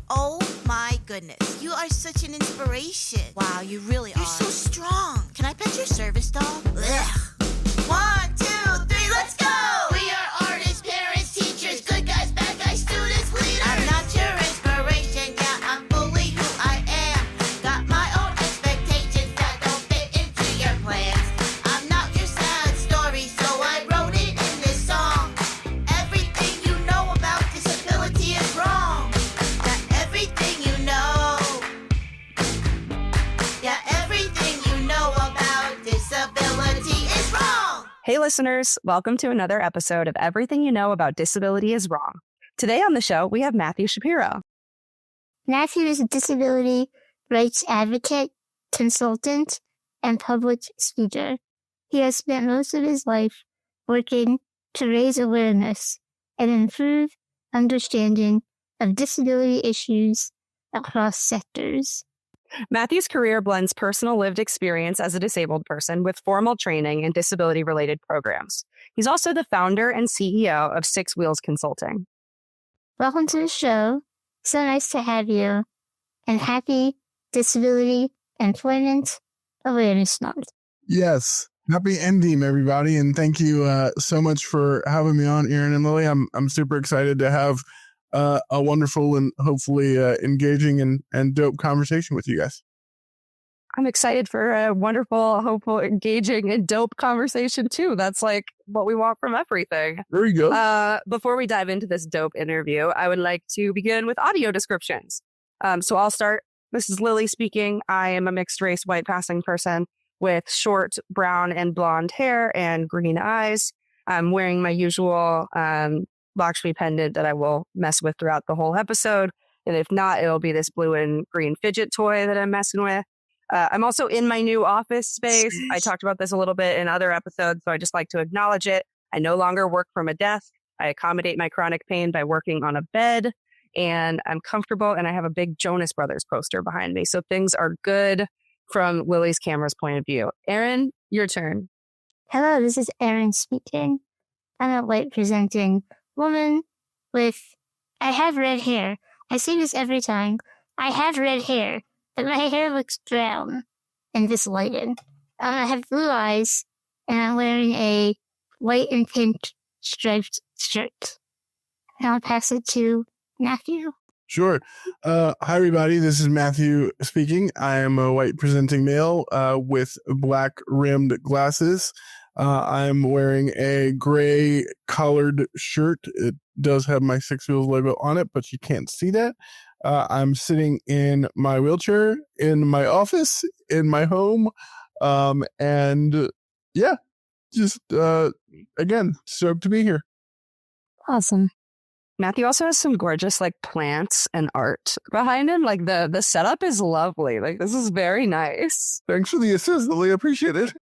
Oh my goodness, you are such an inspiration. Wow, you really are. You're so strong. Can I pet your service dog? Ugh. 1, 2, 3, let's go! We are artists, parents, teachers, good guys, bad guys, students, leaders. I'm not your inspiration, yeah, I'm fully who I am. Got my own expectations that don't fit into your plans. I'm not your sad story, so I wrote it in this song. Everything you know about disability is wrong. Yeah, everything you know. Yeah, everything you know about disability is wrong. Hey listeners, welcome to another episode of Everything You Know About Disability is Wrong. Today on the show, we have Matthew Shapiro. Matthew is a disability rights advocate, consultant, and public speaker. He has spent most of his life working to raise awareness and improve understanding of disability issues across sectors. Matthew's career blends personal lived experience as a disabled person with formal training in disability-related programs. He's also the founder and CEO of Six Wheels Consulting. Welcome to the show. So nice to have you. And happy Disability Employment Awareness Month. Yes. Happy ending, everybody. And thank you so much for having me on, Erin and Lily. I'm super excited to have a wonderful and hopefully engaging and dope conversation with you guys. I'm excited for a wonderful, hopeful, engaging, and dope conversation too. That's like what we want from everything. There you go. Before we dive into this dope interview, I would like to begin with audio descriptions. So I'll start. This is Lily speaking. I am a mixed race white passing person with short brown and blonde hair and green eyes. I'm wearing my usual Lakshmi pendant that I will mess with throughout the whole episode. And if not, it'll be this blue and green fidget toy that I'm messing with. I'm also in my new office space. I talked about this a little bit in other episodes, so I just like to acknowledge it. I no longer work from a desk. I accommodate my chronic pain by working on a bed, and I'm comfortable, and I have a big Jonas Brothers poster behind me. So things are good from Lily's camera's point of view. Erin, your turn. Hello, this is Erin speaking. I'm a white presenting woman I have red hair. I say this every time. I have red hair, but my hair looks brown in this lighting. I have blue eyes, and I'm wearing a white and pink striped shirt. And I'll pass it to Matthew. Sure. Hi, everybody. This is Matthew speaking. I am a white presenting male with black rimmed glasses. I'm wearing a gray collared shirt. It does have my Six Wheels logo on it, but you can't see that. I'm sitting in my wheelchair in my office, in my home. And yeah, just again, stoked to be here. Awesome. Matthew also has some gorgeous like plants and art behind him. Like the setup is lovely. Like this is very nice. Thanks for the assist, Lily. Appreciate it.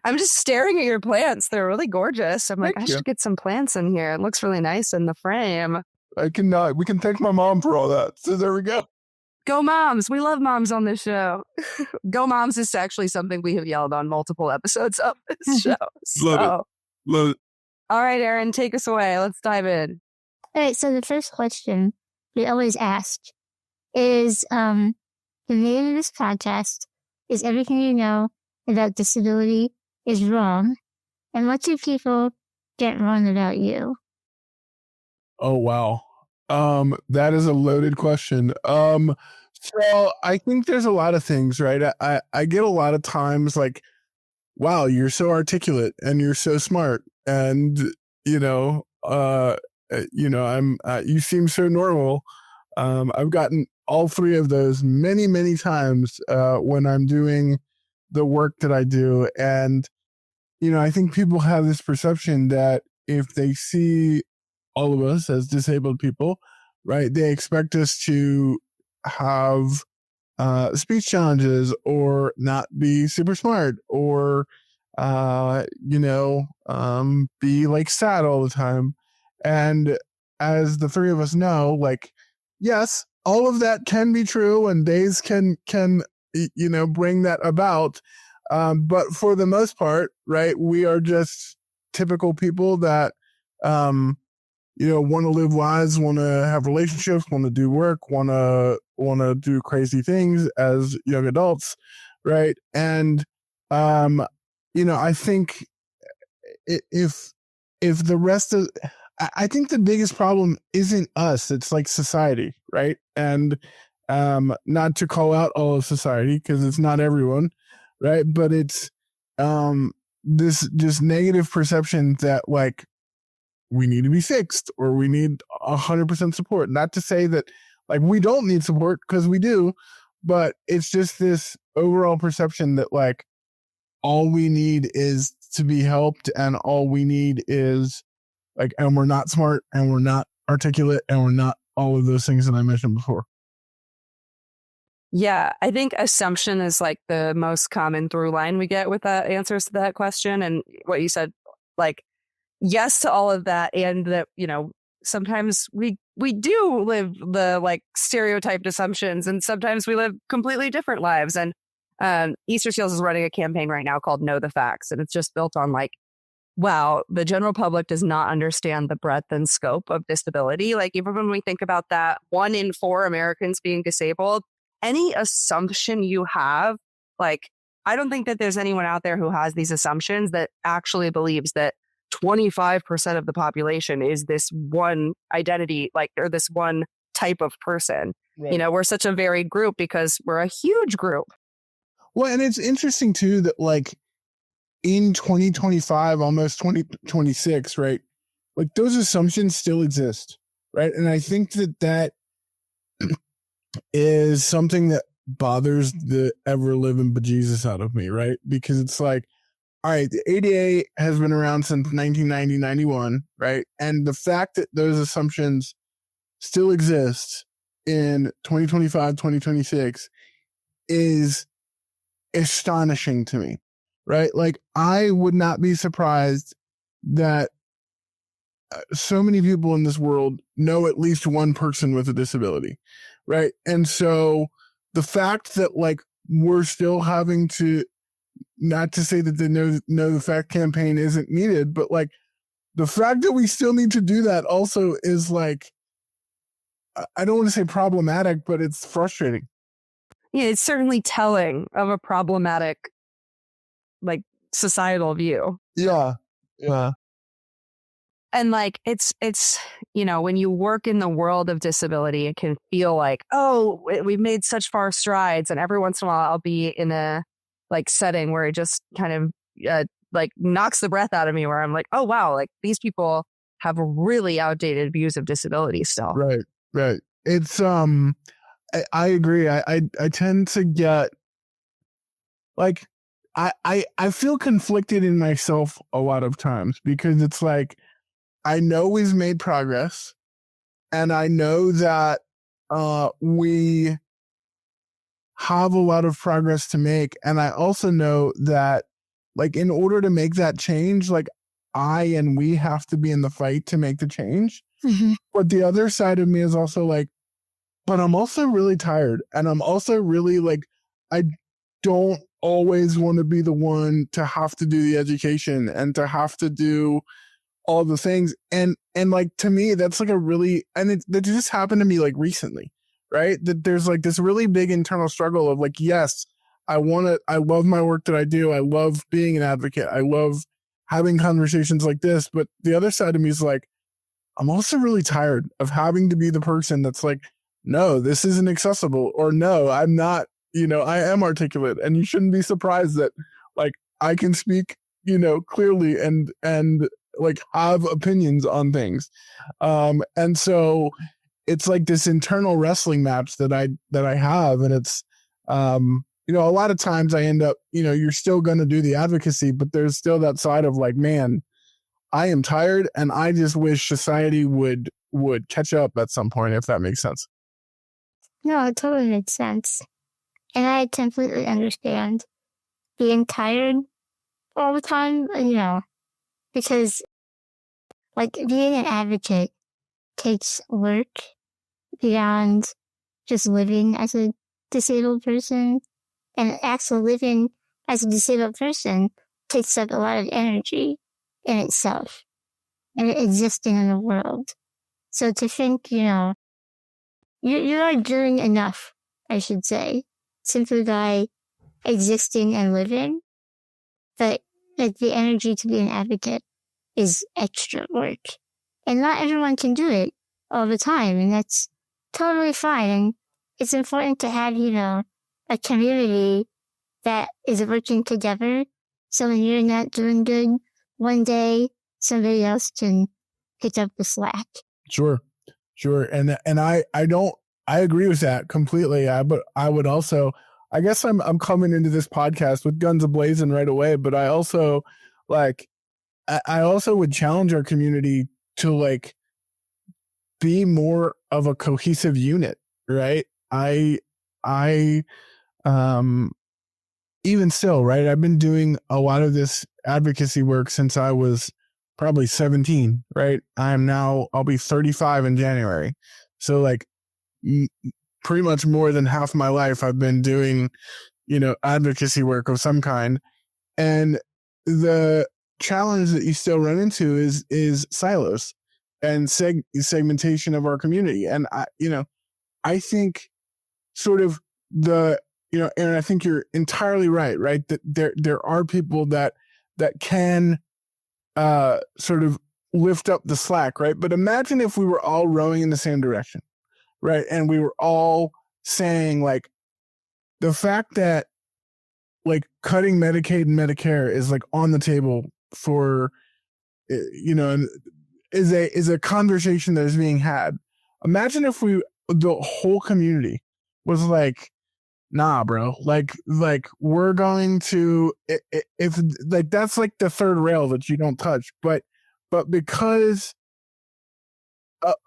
I'm just staring at your plants. They're really gorgeous. I'm like, Thank I you. should get some plants in here. It looks really nice in the frame. We can thank my mom for all that. So there we go. Go moms. We love moms on this show. Go moms is actually something we have yelled on multiple episodes of this show. Love it. All right, Erin, take us away. Let's dive in. All right, so the first question we always ask is, the name of this podcast is Everything You Know About Disability is Wrong. And what do people get wrong about you? Oh, wow. That is a loaded question. So I think there's a lot of things, right? I get a lot of times like, wow, you're so articulate and you're so smart. And, you seem so normal. I've gotten all three of those many, many times when I'm doing the work that I do. And, I think people have this perception that if they see all of us as disabled people, right, they expect us to have speech challenges or not be super smart or, be like sad all the time. And as the three of us know, like, yes, all of that can be true and days can bring that about. But for the most part, right, we are just typical people that want to live lives, want to have relationships, want to do work, want to do crazy things as young adults, right? And I think if the rest of, I think the biggest problem isn't us, it's like society, right? And not to call out all of society because it's not everyone, right? But it's this just negative perception that like we need to be fixed or we need 100% support. Not to say that like we don't need support, because we do, but it's just this overall perception that like all we need is to be helped, and all we need is like, and we're not smart and we're not articulate and we're not all of those things that I mentioned before. Yeah, I think assumption is like the most common through line we get with the answers to that question. And what you said, like, yes to all of that. And that, sometimes we do live the like stereotyped assumptions, and sometimes we live completely different lives. And Easter Seals is running a campaign right now called Know the Facts. And it's just built on like, wow, the general public does not understand the breadth and scope of disability. Like, even when we think about that 1 in 4 Americans being disabled, any assumption you have, like, I don't think that there's anyone out there who has these assumptions that actually believes that 25% of the population is this one identity, like, or this one type of person. Right. We're such a varied group because we're a huge group. Well, and it's interesting too that like in 2025, almost 2026, right? Like those assumptions still exist, right? And I think that is something that bothers the ever living bejesus out of me, right? Because it's like, all right, the ADA has been around since 1990, 91, right? And the fact that those assumptions still exist in 2025, 2026 is astonishing to me, right? Like, I would not be surprised that so many people in this world know at least one person with a disability, right? And so the fact that like we're still having to, not to say that the know the fact campaign isn't needed, but like the fact that we still need to do that also is like, I don't want to say problematic, but it's frustrating. Yeah, it's certainly telling of a problematic, like, societal view. Yeah. And like, it's, when you work in the world of disability, it can feel like, oh, we've made such far strides. And every once in a while I'll be in a like setting where it just kind of like knocks the breath out of me, where I'm like, oh, wow, like these people have really outdated views of disability still. Right. It's, I agree. I tend to get like, I feel conflicted in myself a lot of times, because it's like, I know we've made progress, and I know that we have a lot of progress to make. And I also know that like in order to make that change, like we have to be in the fight to make the change. Mm-hmm. But the other side of me is also like, but I'm also really tired. And I'm also really like, I don't always want to be the one to have to do the education and to have to do all the things. And like, to me, that's like a really, and that just happened to me like recently, right? That there's like this really big internal struggle of like, yes, I love my work that I do. I love being an advocate. I love having conversations like this. But the other side of me is like, I'm also really tired of having to be the person that's like, no, this isn't accessible, or no, I'm not, I am articulate, and you shouldn't be surprised that like I can speak, clearly and like have opinions on things. And so it's like this internal wrestling match that I have. And it's, a lot of times I end up, you're still going to do the advocacy, but there's still that side of like, man, I am tired, and I just wish society would catch up at some point, if that makes sense. No, it totally makes sense. And I completely understand being tired all the time, because like being an advocate takes work beyond just living as a disabled person. And actually living as a disabled person takes up a lot of energy in itself and existing in the world. So to think, you are doing enough, I should say, simply by existing and living, but like the energy to be an advocate is extra work. And not everyone can do it all the time, and that's totally fine. And it's important to have, a community that is working together. So when you're not doing good one day, somebody else can pick up the slack. Sure. And I agree with that completely. But I would also, I guess I'm coming into this podcast with guns ablazing right away, but I also I also would challenge our community to like be more of a cohesive unit, right? Even still, right? I've been doing a lot of this advocacy work since I was probably 17, right? I'll be 35 in January. So like pretty much more than half my life I've been doing, advocacy work of some kind. And the challenge that you still run into is silos and segmentation of our community. And I think sort of Erin, I think you're entirely right? That there are people that can sort of lift up the slack, right? But imagine if we were all rowing in the same direction, right? And we were all saying like the fact that like cutting Medicaid and Medicare is like on the table for, is a conversation that is being had. Imagine if the whole community was like, nah, bro, like we're going to, if like, that's like the third rail that you don't touch, but because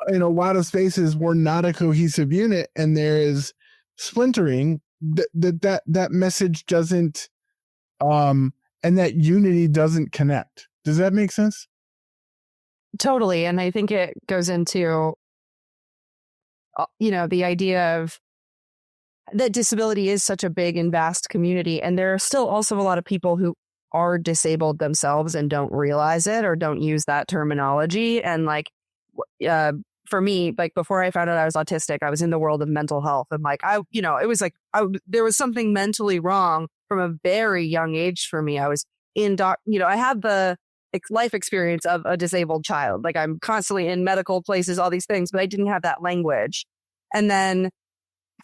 in a lot of spaces, we're not a cohesive unit and there is splintering, that message doesn't, and that unity doesn't connect. Does that make sense? Totally. And I think it goes into, the idea of that disability is such a big and vast community. And there are still also a lot of people who are disabled themselves and don't realize it or don't use that terminology. And like, for me, like before I found out I was autistic, I was in the world of mental health. And like, it was like, there was something mentally wrong from a very young age for me. I was I had the life experience of a disabled child. Like I'm constantly in medical places, all these things, but I didn't have that language. And then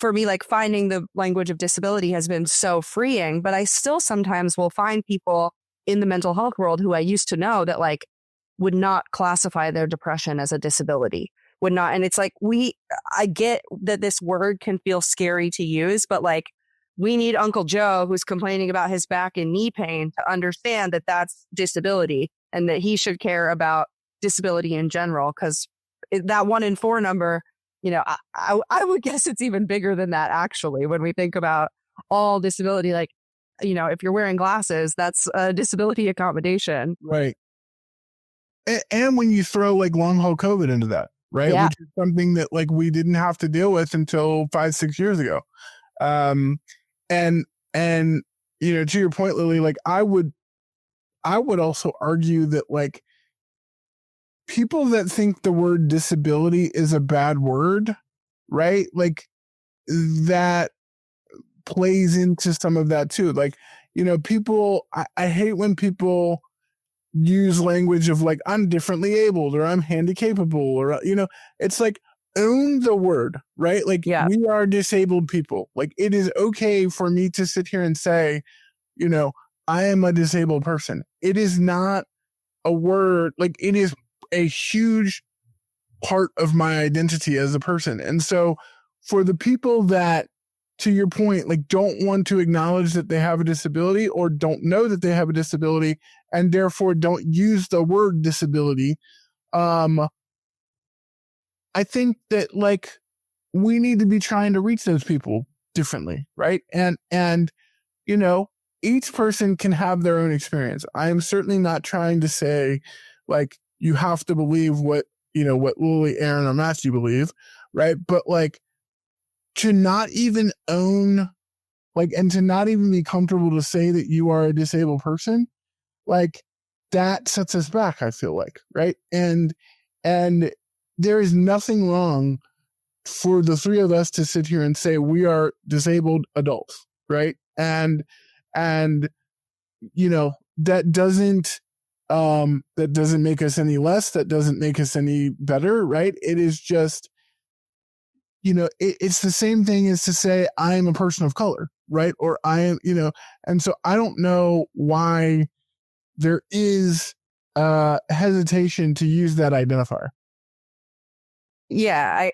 for me, like finding the language of disability has been so freeing, but I still sometimes will find people in the mental health world who I used to know that like would not classify their depression as a disability, would not. And it's like, I get that this word can feel scary to use, but like we need Uncle Joe who's complaining about his back and knee pain to understand that that's disability and that he should care about disability in general. Because that 1 in 4 number, I would guess it's even bigger than that, actually, when we think about all disability. Like, if you're wearing glasses, that's a disability accommodation. Right. And when you throw like long haul COVID into that, right? Yeah. Which is something that like we didn't have to deal with until 5-6 years ago. And to your point, Lily, like I would also argue that like people that think the word disability is a bad word, right? Like that plays into some of that too. Like, people, I hate when people use language of like, I'm differently abled or I'm handicapable or, it's like, own the word, right? Like we are disabled people. Like it is okay for me to sit here and say, I am a disabled person. It is not a word, like it is a huge part of my identity as a person. And so for the people that, to your point, like don't want to acknowledge that they have a disability or don't know that they have a disability and therefore don't use the word disability, I think that like we need to be trying to reach those people differently, right? And each person can have their own experience. I am certainly not trying to say like you have to believe what Lily, Erin, or Matthew believe, right? But like to not even own, like, and to not even be comfortable to say that you are a disabled person, like that sets us back, I feel like, right? And there is nothing wrong for the three of us to sit here and say we are disabled adults, right? And that doesn't make us any less, that doesn't make us any better, right? It is just, it's the same thing as to say I'm a person of color, right? Or I am, and so I don't know why there is hesitation to use that identifier. Yeah,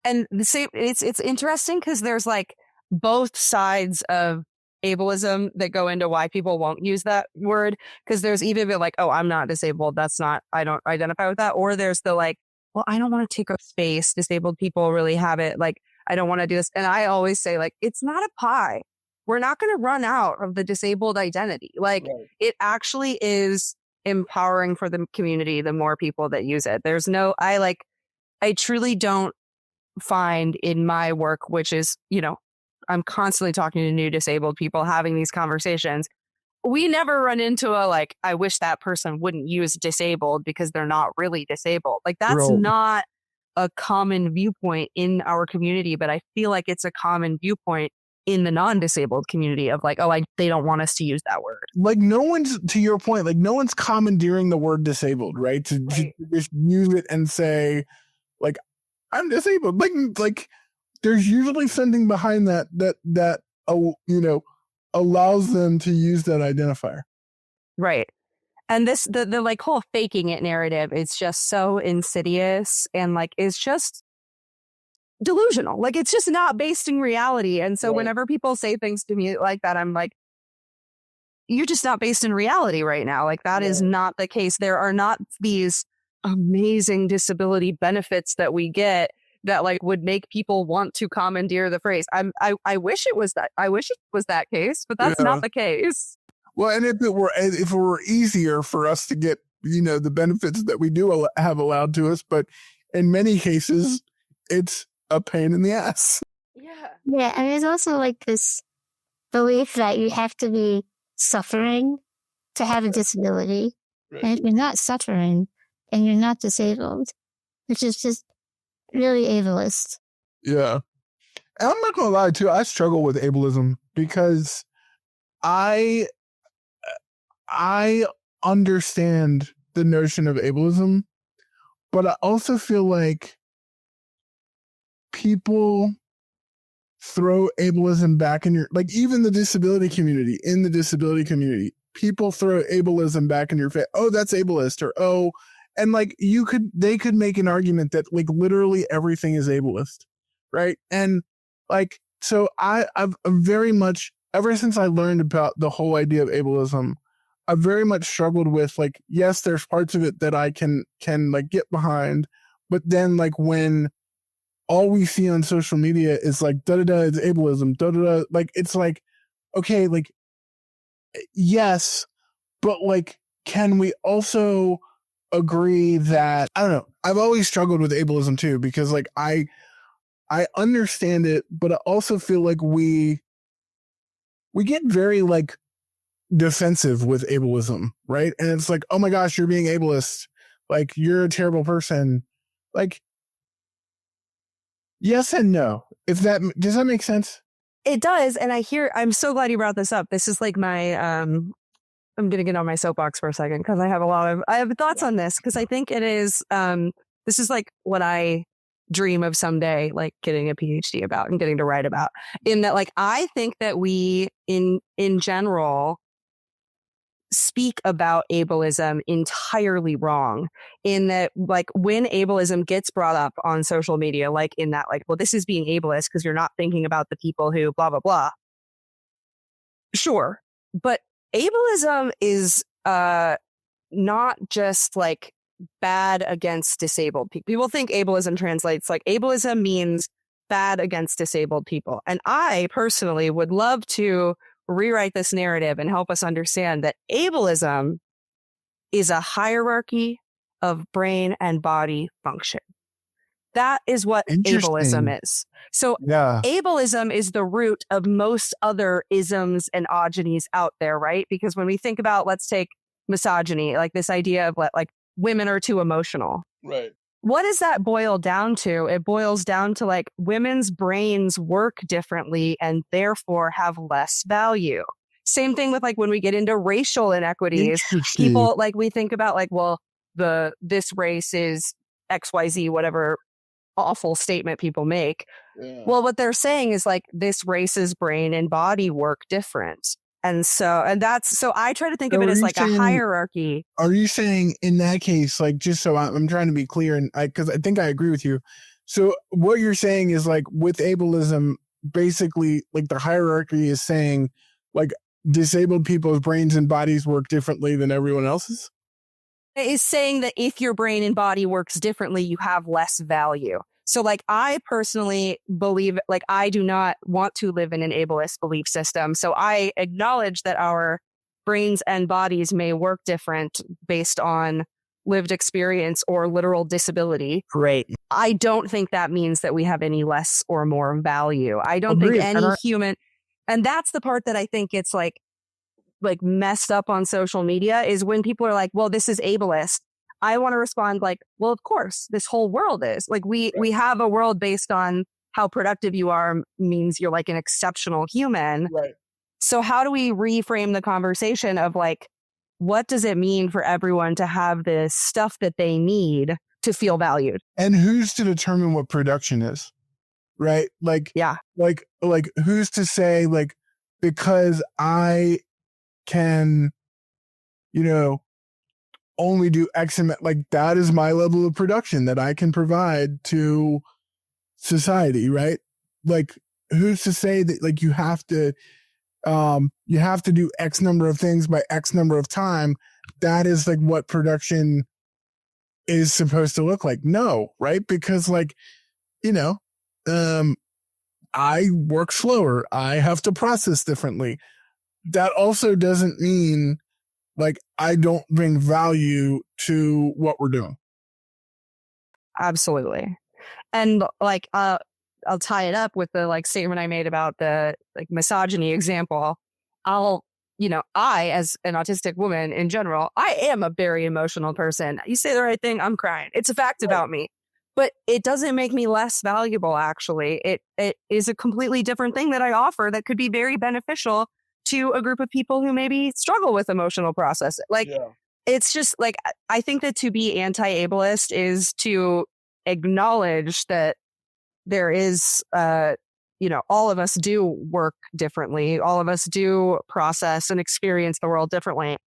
and the same. It's interesting because there's like both sides of ableism that go into why people won't use that word. Because there's either the like, oh, I'm not disabled, I don't identify with that, or there's the like, well, I don't want to take up space. Disabled people really have it. Like, I don't want to do this. And I always say, like, it's not a pie. We're not going to run out of the disabled identity. Like, right. It actually is empowering for the community the more people that use it. There's no, I truly don't find in my work, which is, I'm constantly talking to new disabled people, having these conversations. We never run into a like, I wish that person wouldn't use disabled because they're not really disabled. Like, that's not a common viewpoint in our community, but I feel like it's a common viewpoint in the non-disabled community of like, oh, they don't want us to use that word. Like, no one's, to your point, like, no one's commandeering the word disabled, right? To just use it and say, like, I'm disabled. Like there's usually something behind that allows them to use that identifier. Right. And this, the like whole faking it narrative is just so insidious and like, it's just delusional. Like, it's just not based in reality. And so whenever people say things to me like that, I'm like, you're just not based in reality right now. Like, that is not the case. There are not these amazing disability benefits that we get that like would make people want to commandeer the phrase. I wish it was that. I wish it was that case, but that's not the case. Well, and if it were easier for us to get, the benefits that we do have allowed to us, but in many cases, it's a pain in the ass. Yeah, and there's also like this belief that you have to be suffering to have a disability. Right. And if you're not suffering and you're not disabled, which is just really ableist. Yeah. And I'm not going to lie, too. I struggle with ableism because I understand the notion of ableism, but I also feel like people throw ableism back in your, like, even in the disability community, people throw ableism back in your face. Oh, that's ableist, or oh, and like they could make an argument that like literally everything is ableist, right? And like, so I've very much, ever since I learned about the whole idea of ableism, I've very much struggled with like, yes, there's parts of it that I can like get behind, but then like when all we see on social media is like da-da-da, it's ableism, da-da-da, like it's like, okay, like, yes, but like, can we also agree that, I don't know, I've always struggled with ableism too, because like I understand it, but I also feel like we get very like defensive with ableism, right? And it's like, oh my gosh, you're being ableist, like you're a terrible person. Like, yes and no. Does that make sense? It does. And I'm so glad you brought this up. This is like my, I'm going to get on my soapbox for a second because I have thoughts on this, because I think it is, this is like what I dream of someday, like getting a PhD about and getting to write about, in that, like, I think that we in general speak about ableism entirely wrong, in that, like, when ableism gets brought up on social media, like in that, like, well, this is being ableist because you're not thinking about the people who blah, blah, blah. Sure. But ableism is not just like bad against disabled people. People think ableism translates like ableism means bad against disabled people. And I personally would love to rewrite this narrative and help us understand that ableism is a hierarchy of brain and body function. That is what ableism is. So ableism is the root of most other isms and ogenies out there, right? Because when we think about, let's take misogyny, like this idea of like women are too emotional. Right. What does that boil down to? It boils down to like women's brains work differently and therefore have less value. Same thing with like when we get into racial inequities, people like we think about like, well, this race is XYZ, whatever awful statement people make. Yeah. Well, what they're saying is like this race's brain and body work different. And so I try to think of it as like a hierarchy. Are you saying in that case, like, just so I'm trying to be clear, and because I think I agree with you. So what you're saying is like with ableism, basically like the hierarchy is saying like disabled people's brains and bodies work differently than everyone else's? It is saying that if your brain and body works differently, you have less value. So like I personally believe, like I do not want to live in an ableist belief system. So I acknowledge that our brains and bodies may work different based on lived experience or literal disability. Great. I don't think that means that we have any less or more value. I don't Agreed. think any human, and that's the part that I think it's like messed up on social media is when people are like, well, this is ableist. I want to respond like, well, of course, this whole world is like, we have a world based on how productive you are means you're like an exceptional human. Right. So how do we reframe the conversation of like, what does it mean for everyone to have this stuff that they need to feel valued? And who's to determine what production is? Right. Like, yeah. Like who's to say like, because I can, only do X amount, like that is my level of production that I can provide to society, right? Like who's to say that like you have to do X number of things by X number of time. That is like what production is supposed to look like. No, right? Because like, I work slower. I have to process differently. That also doesn't mean like I don't bring value to what we're doing. Absolutely. And like I'll tie it up with the like statement I made about the like misogyny example. I as an autistic woman in general, I am a very emotional person. You say the right thing, I'm crying. It's a fact about me. But it doesn't make me less valuable, actually. It is a completely different thing that I offer that could be very beneficial to a group of people who maybe struggle with emotional processing. It's just like, I think that to be anti-ableist is to acknowledge that there is, all of us do work differently. All of us do process and experience the world differently,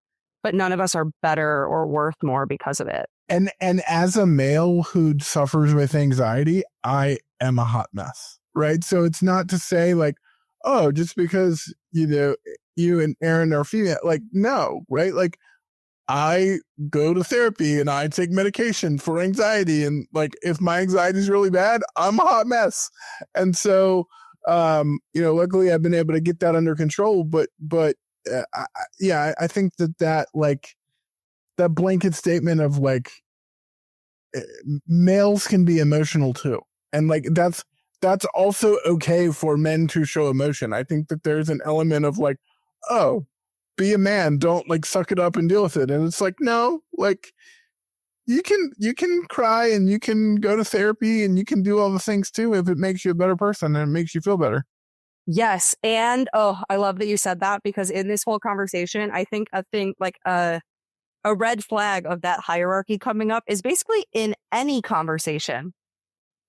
but none of us are better or worth more because of it. And as a male who suffers with anxiety, I am a hot mess, right? So it's not to say like, oh, just because, you and Erin are female, like, no, right? Like I go to therapy and I take medication for anxiety. And like, if my anxiety is really bad, I'm a hot mess. And so, luckily I've been able to get that under control, but I think that like that blanket statement of like males can be emotional too. And like, that's also okay for men to show emotion. I think that there's an element of like, oh, be a man, don't like suck it up and deal with it. And it's like, no, like you can cry and you can go to therapy and you can do all the things too if it makes you a better person and it makes you feel better. Yes. And I love that you said that, because in this whole conversation, I think a red flag of that hierarchy coming up is basically in any conversation.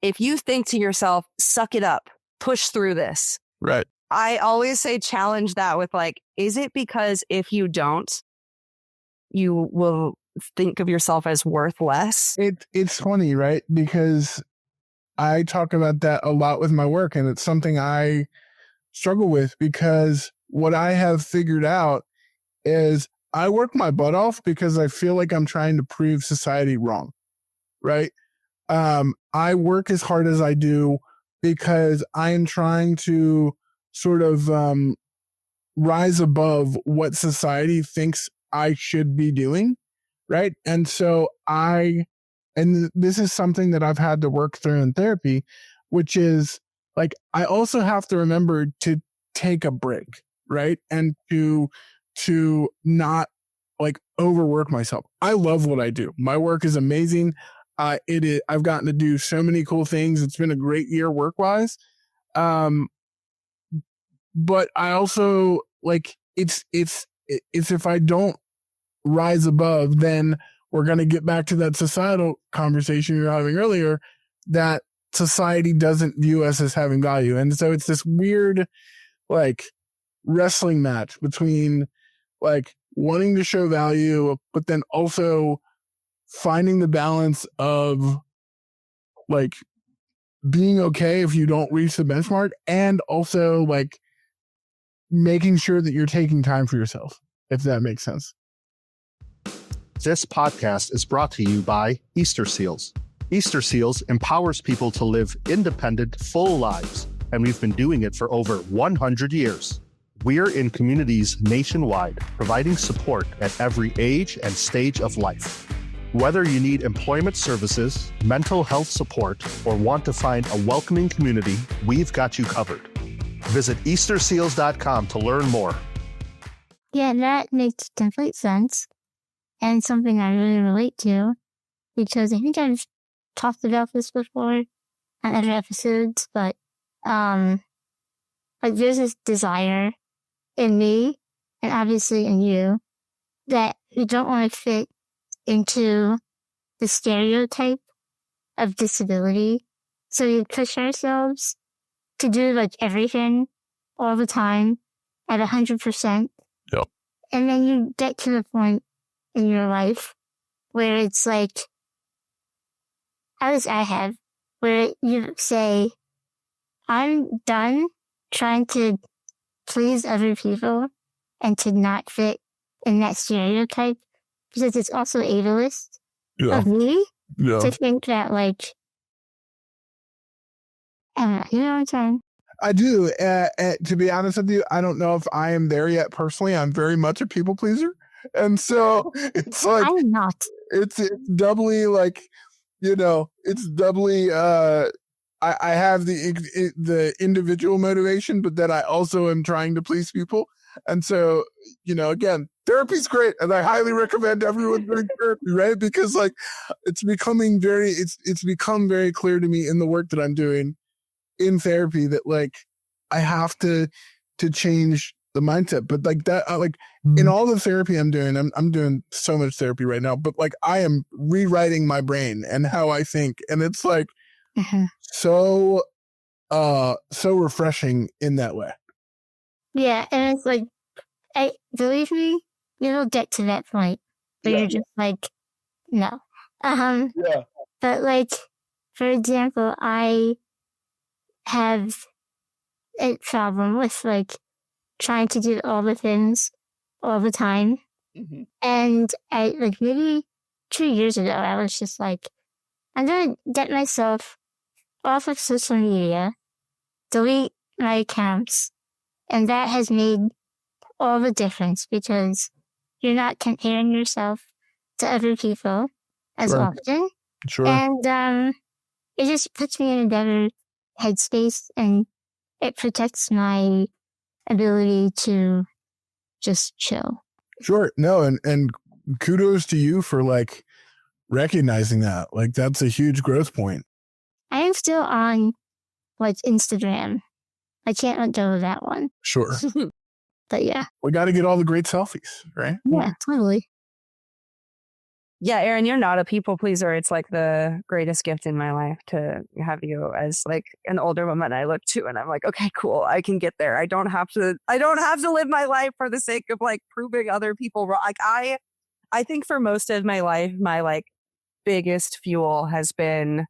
If you think to yourself, suck it up, push through this. Right. I always say challenge that with like, is it because if you don't, you will think of yourself as worth less? It's funny, right? Because I talk about that a lot with my work, and it's something I struggle with, because what I have figured out is I work my butt off because I feel like I'm trying to prove society wrong, right? I work as hard as I do because I am trying to sort of rise above what society thinks I should be doing, right? And so and this is something that I've had to work through in therapy, which is like, I also have to remember to take a break, right? And to not like overwork myself. I love what I do. My work is amazing. I've gotten to do so many cool things. It's been a great year work-wise. But I also it's if I don't rise above, then we're going to get back to that societal conversation you were having earlier, that society doesn't view us as having value. And so it's this weird wrestling match between wanting to show value, but then also finding the balance of being okay if you don't reach the benchmark, and also making sure that you're taking time for yourself, if that makes sense. This podcast is brought to you by Easter Seals. Easter Seals empowers people to live independent, full lives, and we've been doing it for over 100 years. We're in communities nationwide, providing support at every age and stage of life. Whether you need employment services, mental health support, or want to find a welcoming community, we've got you covered. Visit easterseals.com to learn more. Yeah, that makes complete sense. And something I really relate to, because I think I've talked about this before on other episodes, but there's this desire in me, and obviously in you, that we don't want to fit into the stereotype of disability. So we push ourselves to do everything all the time at 100%. Yep. And then you get to the point in your life where it's at least I have, where you say, I'm done trying to please other people and to not fit in that stereotype, because it's also ableist of me to think that I don't know, you know what I'm saying? I do. To be honest with you, I don't know if I am there yet personally. I'm very much a people pleaser. And so it's I'm not. It's doubly it's doubly, I have the individual motivation, but then I also am trying to please people. And so, again, therapy's great, and I highly recommend everyone doing therapy, right? Because it's become very clear to me in the work that I'm doing in therapy that I have to change the mindset. But in all the therapy I'm doing, I'm doing so much therapy right now, but I am rewriting my brain and how I think, and it's so refreshing in that way. Yeah, and it's believe me, you'll get to that point where you're just no. Yeah. But for example, I have a problem with trying to do all the things all the time. Mm-hmm. And I maybe 2 years ago, I was just I'm gonna get myself off of social media, delete my accounts, and that has made all the difference, because you're not comparing yourself to other people as often. Sure. And it just puts me in a better headspace, and it protects my ability to just chill. Sure. No, and kudos to you for recognizing that. That's a huge growth point. I am still on Instagram. I can't let go of that one. Sure. But yeah. We got to get all the great selfies, right? Yeah, totally. Yeah, Erin, you're not a people pleaser. It's the greatest gift in my life to have you as an older woman I look to, and I'm okay, cool, I can get there. I don't have to live my life for the sake of proving other people wrong. I think for most of my life, my biggest fuel has been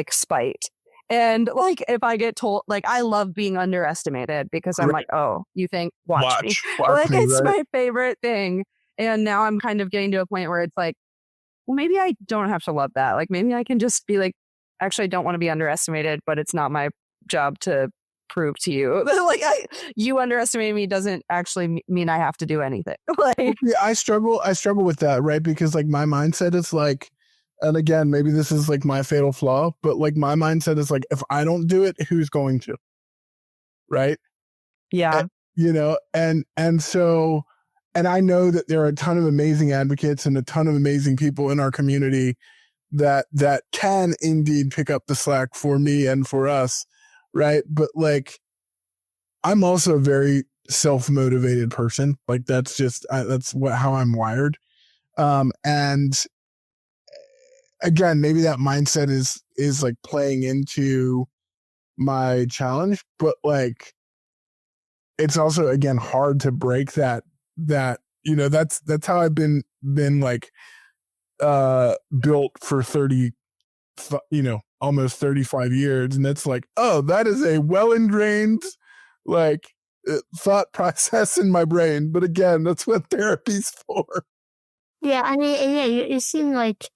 spite. And if I get told, I love being underestimated, because I'm oh, you think, watch me. It's my favorite thing. And now I'm kind of getting to a point where it's well, maybe I don't have to love that. Maybe I can just be actually, I don't want to be underestimated, but it's not my job to prove to you. You underestimating me doesn't actually mean I have to do anything. Yeah, I struggle with that, right? Because my mindset is and again, maybe this is my fatal flaw, but my mindset is if I don't do it, who's going to? Right? Yeah. And so And I know that there are a ton of amazing advocates and a ton of amazing people in our community that can indeed pick up the slack for me and for us, right? But like, I'm also a very self-motivated person. Like that's just how I'm wired. And again, maybe that mindset is like playing into my challenge, but like it's also again hard to break that that's how I've been like built for 30 almost 35 years, and it's like, oh, that is a well ingrained like thought process in my brain. But again, that's what therapy's for. Yeah, I mean, yeah, you seem like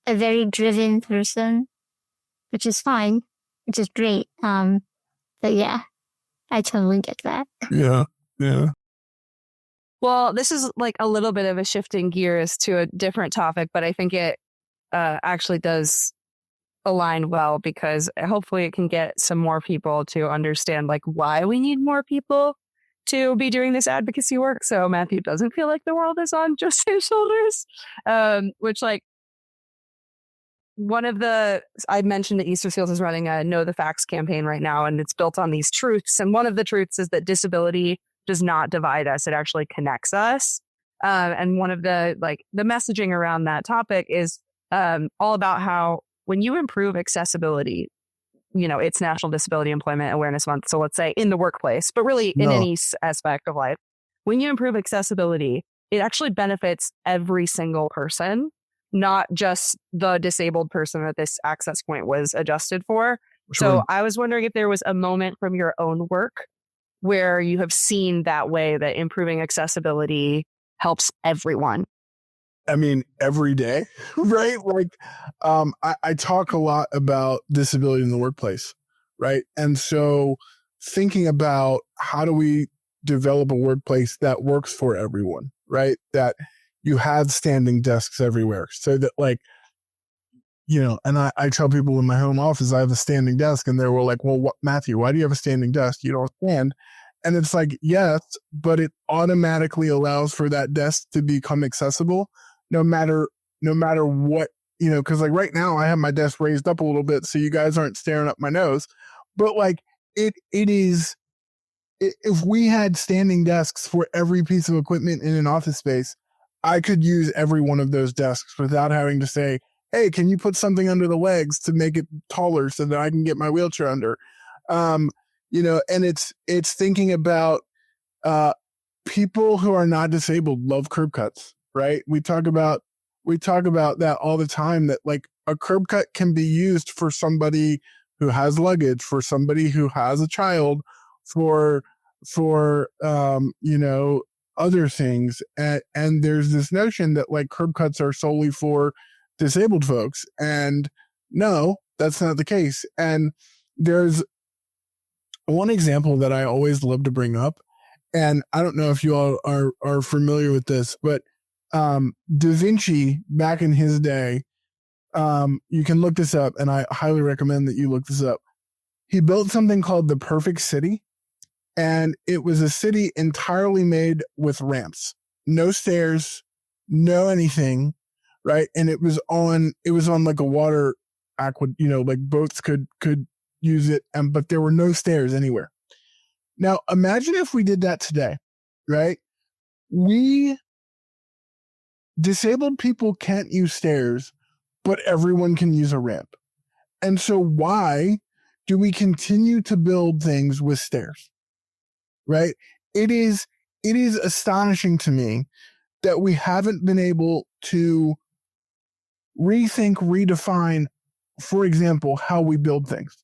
a very driven person, which is fine, which is great. But yeah, I totally get that. Yeah. Well, this is like a little bit of a shifting gears to a different topic, but I think it actually does align well, because hopefully it can get some more people to understand like why we need more people to be doing this advocacy work. So Matthew doesn't feel like the world is on just his shoulders, which like I mentioned that Easter Seals is running a Know the Facts campaign right now, and it's built on these truths. And one of the truths is that disability does not divide us. It actually connects us. And one of the messaging around that topic is all about how when you improve accessibility, it's National Disability Employment Awareness Month. So let's say in the workplace, but really in any aspect of life, when you improve accessibility, it actually benefits every single person, not just the disabled person that this access point was adjusted for. Sure. So I was wondering if there was a moment from your own work where you have seen that way that improving accessibility helps everyone. I mean, every day, right? Like, I talk a lot about disability in the workplace, right? And so thinking about how do we develop a workplace that works for everyone, right? That you have standing desks everywhere so that like, and I tell people in my home office, I have a standing desk, and they were like, well, Matthew, why do you have a standing desk? You don't stand. And it's like, yes, but it automatically allows for that desk to become accessible no matter what, because like right now I have my desk raised up a little bit so you guys aren't staring up my nose. But like it is, if we had standing desks for every piece of equipment in an office space, I could use every one of those desks without having to say, hey, can you put something under the legs to make it taller so that I can get my wheelchair under? And it's thinking about people who are not disabled love curb cuts, right? We talk about that all the time, that like a curb cut can be used for somebody who has luggage, for somebody who has a child, for other things. And there's this notion that like curb cuts are solely for disabled folks. And no, that's not the case. And there's one example that I always love to bring up, and I don't know if you all are familiar with this, but Da Vinci, back in his day, you can look this up, and I highly recommend that you look this up. He built something called the Perfect City, and it was a city entirely made with ramps, no stairs, no anything, right? And it was on like a water like boats could use it, but there were no stairs anywhere. Now, imagine if we did that today, right? Disabled people can't use stairs, but everyone can use a ramp. And so why do we continue to build things with stairs, right? It is astonishing to me that we haven't been able to rethink, redefine, for example, how we build things.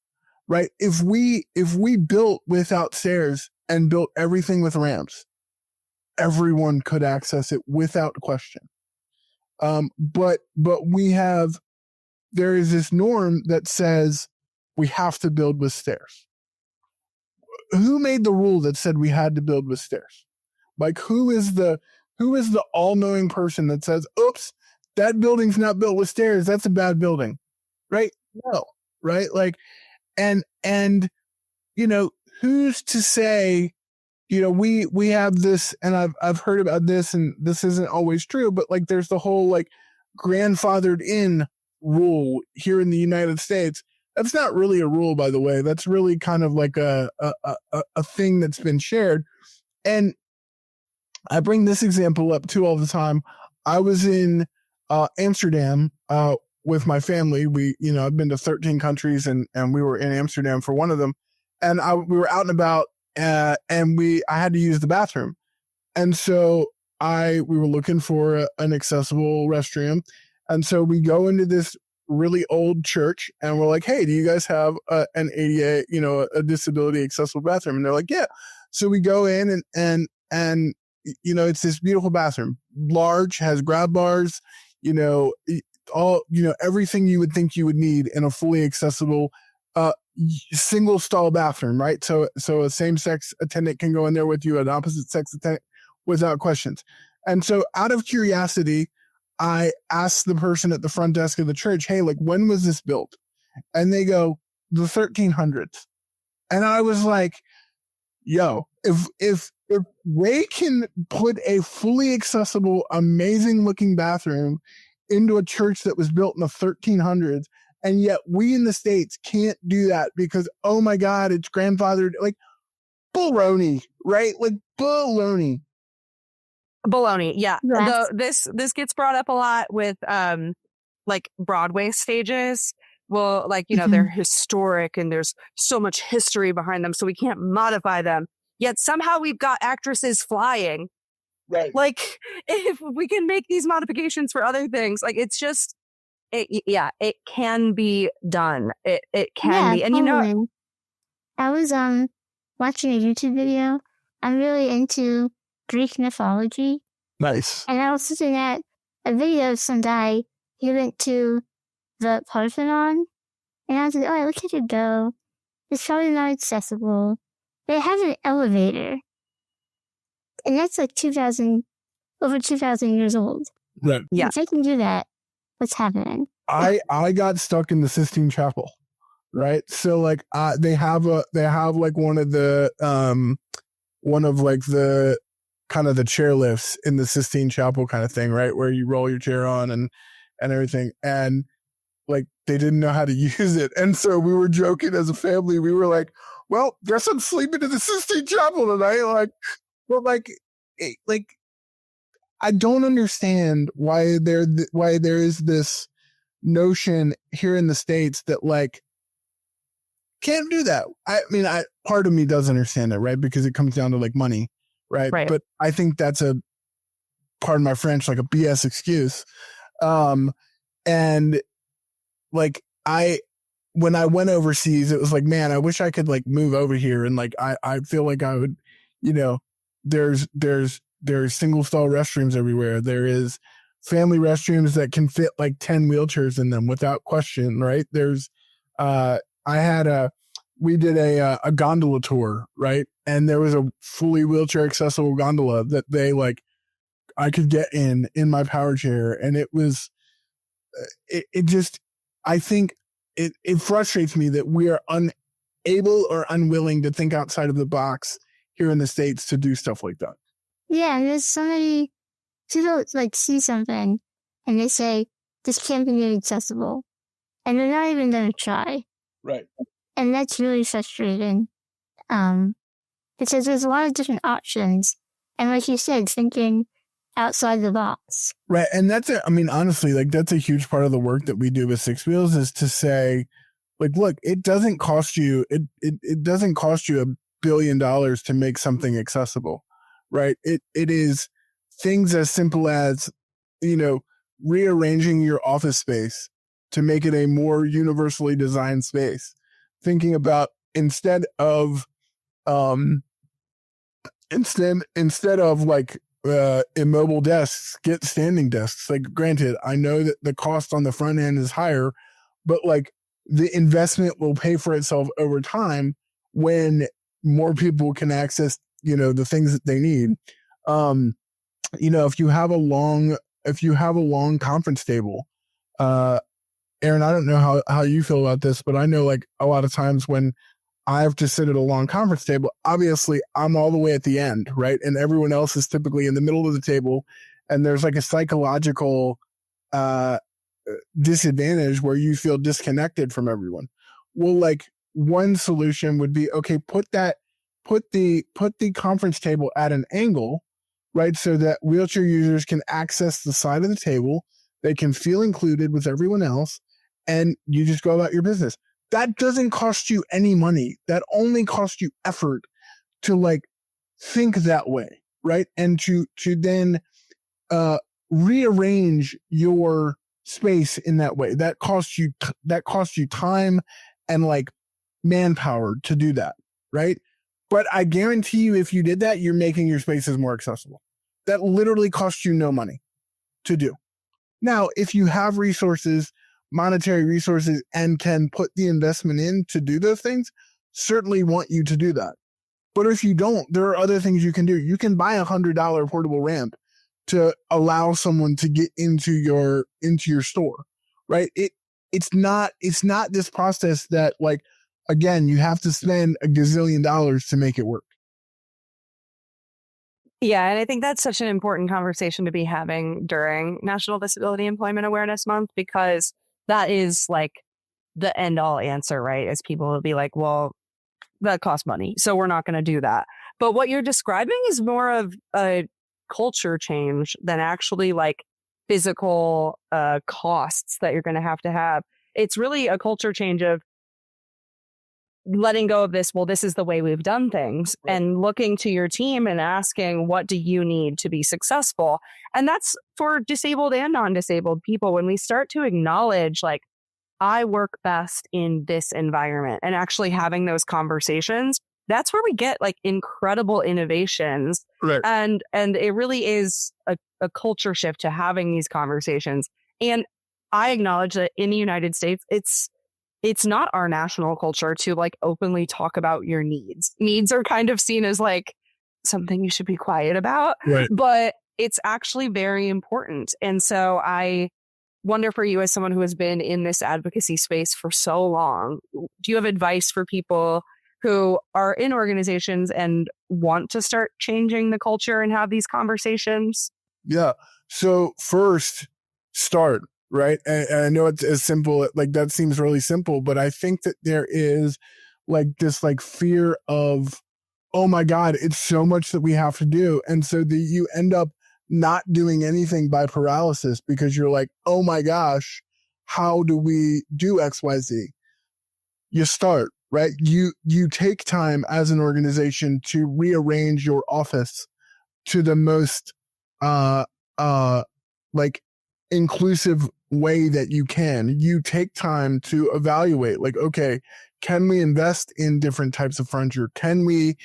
Right? If we built without stairs and built everything with ramps, everyone could access it without question. But there is this norm that says we have to build with stairs. Who made the rule that said we had to build with stairs? Like who is the all-knowing person that says, oops, that building's not built with stairs, that's a bad building, right? No, right? Like, and who's to say, we have this, and I've heard about this, and this isn't always true, but like there's the whole like grandfathered in rule here in the United States. That's not really a rule, by the way. That's really kind of like a thing that's been shared. And I bring this example up too all the time. I was in Amsterdam with my family. I've been to 13 countries, and we were in Amsterdam for one of them. And we were out and about, and I had to use the bathroom. And so we were looking for an accessible restroom. And so we go into this really old church, and we're like, hey, do you guys have an ADA, a disability accessible bathroom? And they're like, yeah. So we go in, and it's this beautiful bathroom, large, has grab bars, everything you would think you would need in a fully accessible single stall bathroom, right? So a same-sex attendant can go in there with you, an opposite-sex attendant, without questions. And so out of curiosity, I asked the person at the front desk of the church, hey, like, when was this built? And they go, the 1300s. And I was like, yo, if they can put a fully accessible, amazing looking bathroom into a church that was built in the 1300s, and yet we in the States can't do that because, oh my God, it's grandfathered, like baloney, right? Like baloney. Baloney, yeah. Yes. This gets brought up a lot with like Broadway stages. Well, like, they're historic and there's so much history behind them, so we can't modify them. Yet somehow we've got actresses flying. Right. Like, if we can make these modifications for other things, like it's just, it can be done. It can be. And totally. I was watching a YouTube video. I'm really into Greek mythology. Nice. And I was looking at a video of some guy. He went to the Parthenon, and I was like, oh, look at it go. It's probably not accessible. They have an elevator, and that's like over 2,000 years old. Right. Yeah. If they can do that, what's happening? I got stuck in the Sistine Chapel, right? So like they have like one of the kind of the chair lifts in the Sistine Chapel kind of thing, right? Where you roll your chair on and everything. And like they didn't know how to use it. And so we were joking as a family. We were like, well, guess I'm sleeping in the Sistine Chapel tonight. I don't understand why there is this notion here in the States that like can't do that. I mean, part of me does understand it, right? Because it comes down to like money, right? But I think that's pardon my French, like a BS excuse. And like when I went overseas, it was like, man, I wish I could like move over here. And like, I feel like I would, there's single stall restrooms everywhere. There is family restrooms that can fit like 10 wheelchairs in them without question. Right. There's, we did a gondola tour, right? And there was a fully wheelchair accessible gondola that I could get in my power chair. And it was, I think it frustrates me that we are unable or unwilling to think outside of the box here in the States to do stuff like that. Yeah, and there's so many people like see something and they say, this can't be made accessible. And they're not even going to try. Right. And that's really frustrating. Because there's a lot of different options. And like you said, thinking outside the box. Right. And honestly, like that's a huge part of the work that we do with Six Wheels is to say, like, look, it doesn't cost you, it doesn't cost you $1 billion to make something accessible, right? It is things as simple as, rearranging your office space to make it a more universally designed space. Thinking about instead of like immobile desks, get standing desks. Like, granted, I know that the cost on the front end is higher, but like the investment will pay for itself over time when more people can access, the things that they need. If you have a long conference table, Erin, I don't know how you feel about this, but I know like a lot of times when I have to sit at a long conference table. Obviously, I'm all the way at the end, right? And everyone else is typically in the middle of the table. And there's like a psychological disadvantage where you feel disconnected from everyone. Well, like one solution would be, okay, put the conference table at an angle, right? So that wheelchair users can access the side of the table. They can feel included with everyone else, and you just go about your business. That doesn't cost you any money. That only costs you effort to like think that way, right? And to then rearrange your space in that way. That costs you time and like manpower to do that, right? But I guarantee you, if you did that, you're making your spaces more accessible. That literally costs you no money to do. Now, if you have resources, monetary resources, and can put the investment in to do those things, certainly want you to do that. But if you don't, there are other things you can do. You can buy $100 portable ramp to allow someone to get into your store, right? It's not this process that, like, again, you have to spend a gazillion dollars to make it work. Yeah, and I think that's such an important conversation to be having during National Disability Employment Awareness Month, because that is like the end all answer, right? As people will be like, well, that costs money, so we're not going to do that. But what you're describing is more of a culture change than actually like physical costs that you're going to have. It's really a culture change of letting go of this, well, this is the way we've done things, right, and looking to your team and asking, what do you need to be successful? And that's for disabled and non-disabled people. When we start to acknowledge, like, I work best in this environment, and actually having those conversations, that's where we get like incredible innovations. Right. And it really is a culture shift to having these conversations. And I acknowledge that in the United States, it's not our national culture to like openly talk about your needs. Needs are kind of seen as like something you should be quiet about, right, but it's actually very important. And so I wonder, for you as someone who has been in this advocacy space for so long, do you have advice for people who are in organizations and want to start changing the culture and have these conversations? Yeah. So first, start. Right. And I know it's as simple, like that seems really simple, but I think that there is like this like fear of, oh my God, it's so much that we have to do. And so that you end up not doing anything by paralysis, because you're like, oh my gosh, how do we do XYZ? You start, right? You take time as an organization to rearrange your office to the most like inclusive way that you can. You take time to evaluate, like, okay, can we invest in different types of furniture? Can we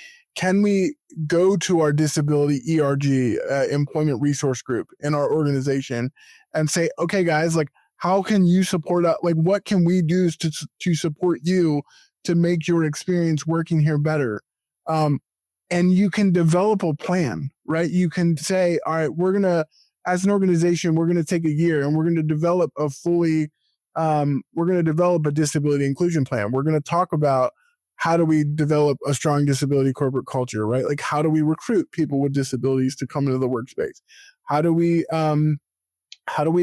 go to our disability ERG, employment resource group in our organization, and say, okay, guys, like, how can you support us? Like, what can we do to support you to make your experience working here better? And you can develop a plan, right? You can say, all right, as an organization, we're going to take a year and we're going to develop a disability inclusion plan. We're going to talk about how do we develop a strong disability corporate culture, right? Like, how do we recruit people with disabilities to come into the workspace? How do we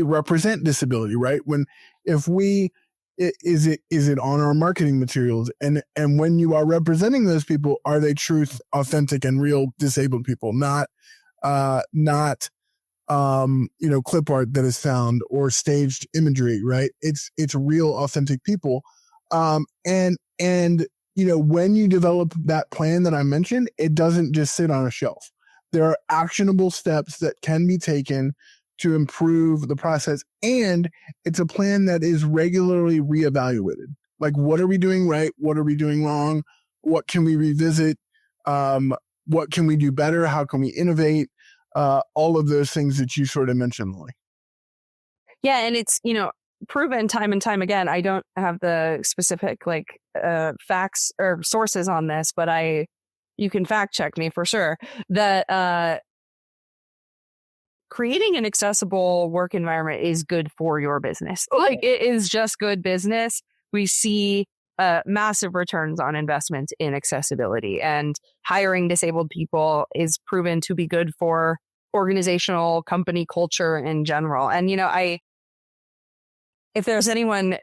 represent disability, right? Is it on our marketing materials? And when you are representing those people, are they truth, authentic, and real disabled people, not clip art that is found or staged imagery, right? It's real, authentic people. And when you develop that plan that I mentioned, it doesn't just sit on a shelf. There are actionable steps that can be taken to improve the process. And it's a plan that is regularly reevaluated. Like, what are we doing right? What are we doing wrong? What can we revisit? What can we do better? How can we innovate? All of those things that you sort of mentioned, Lily. Yeah, and it's, proven time and time again. I don't have the specific facts or sources on this, but you can fact check me for sure, that creating an accessible work environment is good for your business. Like, it is just good business. We see massive returns on investment in accessibility, and hiring disabled people is proven to be good for organizational company culture in general. And, if there's anyone,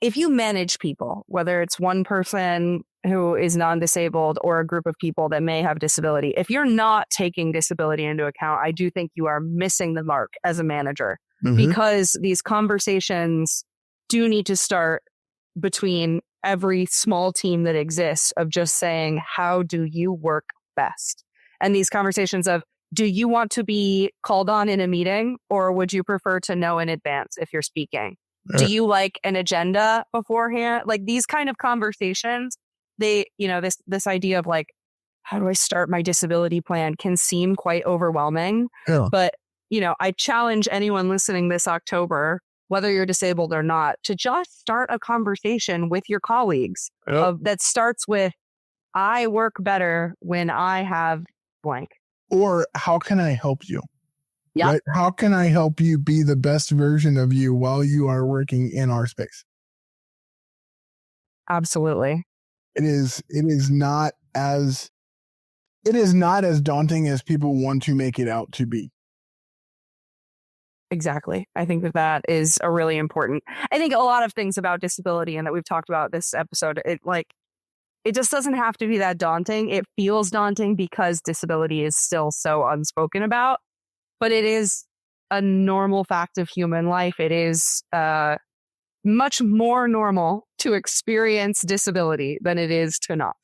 if you manage people, whether it's one person who is non-disabled or a group of people that may have disability, if you're not taking disability into account, I do think you are missing the mark as a manager, because these conversations do need to start between every small team that exists of just saying, how do you work best? And these conversations of, do you want to be called on in a meeting, or would you prefer to know in advance if you're speaking? Do you like an agenda beforehand? Like these kind of conversations, they, this idea of like, how do I start my disability plan can seem quite overwhelming. Yeah. But, I challenge anyone listening this October, whether you're disabled or not, to just start a conversation with your colleagues that starts with, I work better when I have blank. Or how can I help you? Yeah. Right? How can I help you be the best version of you while you are working in our space? Absolutely. It is not as daunting as people want to make it out to be. Exactly. I think that is a really important. I think a lot of things about disability and that we've talked about this episode, it just doesn't have to be that daunting. It feels daunting because disability is still so unspoken about, but it is a normal fact of human life. It is much more normal to experience disability than it is to not.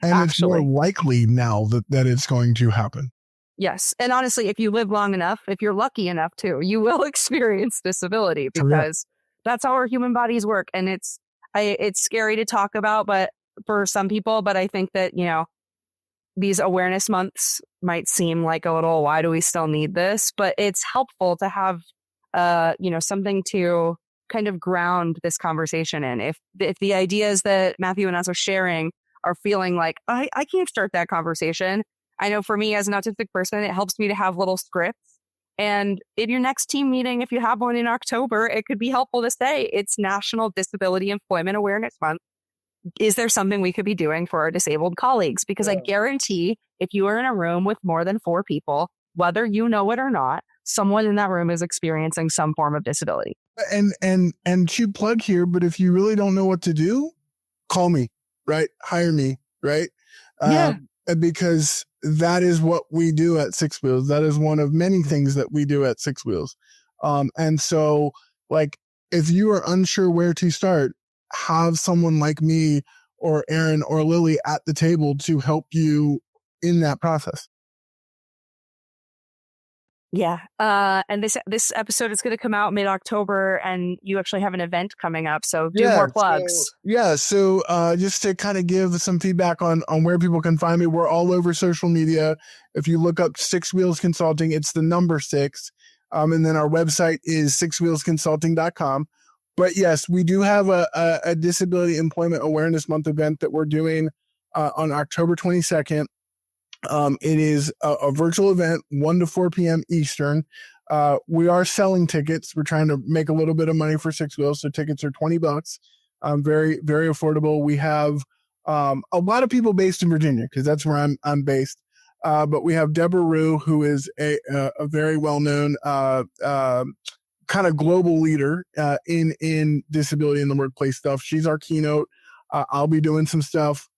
And actually. It's more likely now that it's going to happen. Yes. And honestly, if you live long enough, if you're lucky enough to, you will experience disability, because that's how our human bodies work. And it's scary to talk about, but for some people, but I think that, these awareness months might seem like a little, why do we still need this? But it's helpful to have, something to kind of ground this conversation in. If the ideas that Matthew and us are sharing are feeling like, I can't start that conversation. I know for me as an autistic person, it helps me to have little scripts. And in your next team meeting, if you have one in October, it could be helpful to say, it's National Disability Employment Awareness Month. Is there something we could be doing for our disabled colleagues? Because I guarantee if you are in a room with more than 4 people, whether you know it or not, someone in that room is experiencing some form of disability. And to plug here, but if you really don't know what to do, call me, right? Hire me, right? Because that is what we do at Six Wheels. That is one of many things that we do at Six Wheels. And so, like, if you are unsure where to start, have someone like me or Erin or Lily at the table to help you in that process. Yeah. And this episode is going to come out mid-October, and you actually have an event coming up. So do more plugs. So just to kind of give some feedback on where people can find me, we're all over social media. If you look up Six Wheels Consulting, it's the number 6. And then our website is sixwheelsconsulting.com. But yes, we do have a Disability Employment Awareness Month event that we're doing on October 22nd. It is a virtual event, 1 to 4 p.m. Eastern. We are selling tickets. We're trying to make a little bit of money for Six Wheels, so tickets are $20. Very, very affordable. We have a lot of people based in Virginia, because that's where I'm based. But we have Deborah Rue, who is a very well-known kind of global leader in disability in the workplace stuff. She's our keynote. I'll be doing some stuff.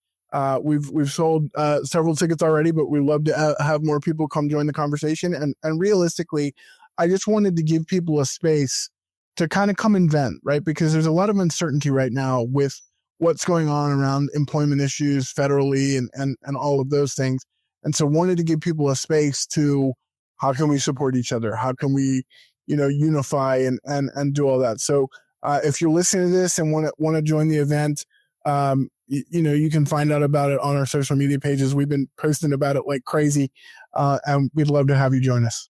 We've sold several tickets already, but we'd love to have more people come join the conversation. And realistically, I just wanted to give people a space to kind of come and vent, right? Because there's a lot of uncertainty right now with what's going on around employment issues federally and all of those things. And so wanted to give people a space to, how can we support each other? How can we, unify and do all that? So if you're listening to this and want to join the event, you can find out about it on our social media pages. We've been posting about it like crazy, and we'd love to have you join us.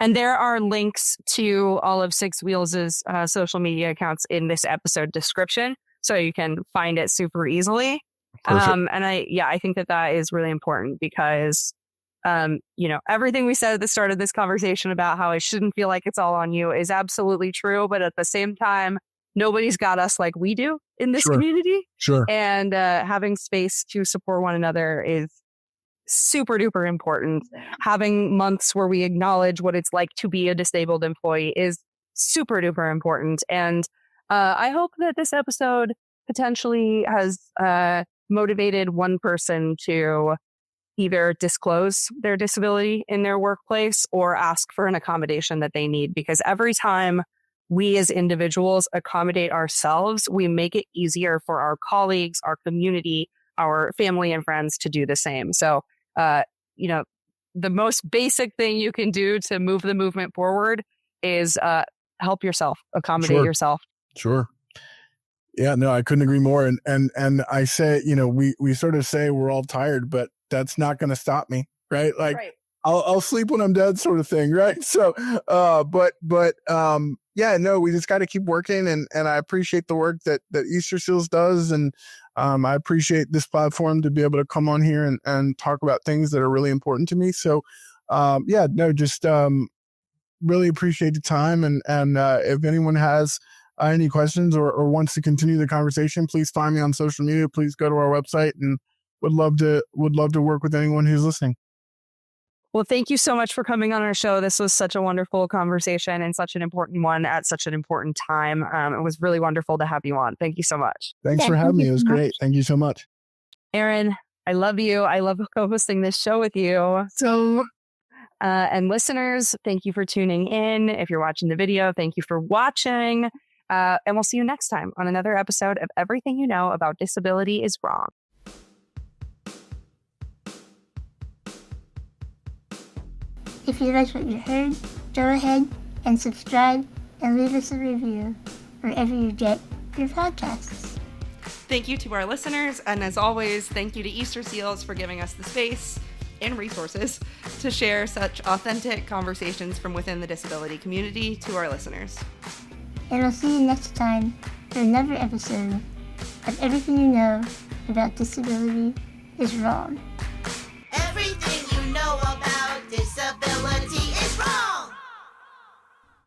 And there are links to all of Six Wheels' social media accounts in this episode description, so you can find it super easily. And I think that is really important, because everything we said at the start of this conversation about how it shouldn't feel like it's all on you is absolutely true. But at the same time, nobody's got us like we do in this Sure. community. Sure. And having space to support one another is super duper important. Having months where we acknowledge what it's like to be a disabled employee is super duper important. And I hope that this episode potentially has motivated one person to either disclose their disability in their workplace or ask for an accommodation that they need. Because every time we as individuals accommodate ourselves, we make it easier for our colleagues, our community, our family and friends to do the same. So, the most basic thing you can do to move the movement forward is help yourself, accommodate Sure. yourself. Sure. Yeah, no, I couldn't agree more. And I say, we sort of say we're all tired, but that's not going to stop me, right? Like Right. I'll sleep when I'm dead, sort of thing, right? So, yeah, no, we just got to keep working, and I appreciate the work that Easter Seals does, and I appreciate this platform to be able to come on here and talk about things that are really important to me. So, just really appreciate the time, and if anyone has any questions or wants to continue the conversation, please find me on social media. Please go to our website, and would love to work with anyone who's listening. Well, thank you so much for coming on our show. This was such a wonderful conversation and such an important one at such an important time. It was really wonderful to have you on. Thank you so much. Thanks for having me. It was great. Thank you so much. Erin, I love you. I love co-hosting this show with you. So, and listeners, thank you for tuning in. If you're watching the video, thank you for watching. And we'll see you next time on another episode of Everything You Know About Disability is Wrong. If you liked what you heard, go ahead and subscribe and leave us a review wherever you get your podcasts. Thank you to our listeners, and as always, thank you to Easter Seals for giving us the space and resources to share such authentic conversations from within the disability community to our listeners. And we'll see you next time for another episode of Everything You Know About Disability is Wrong.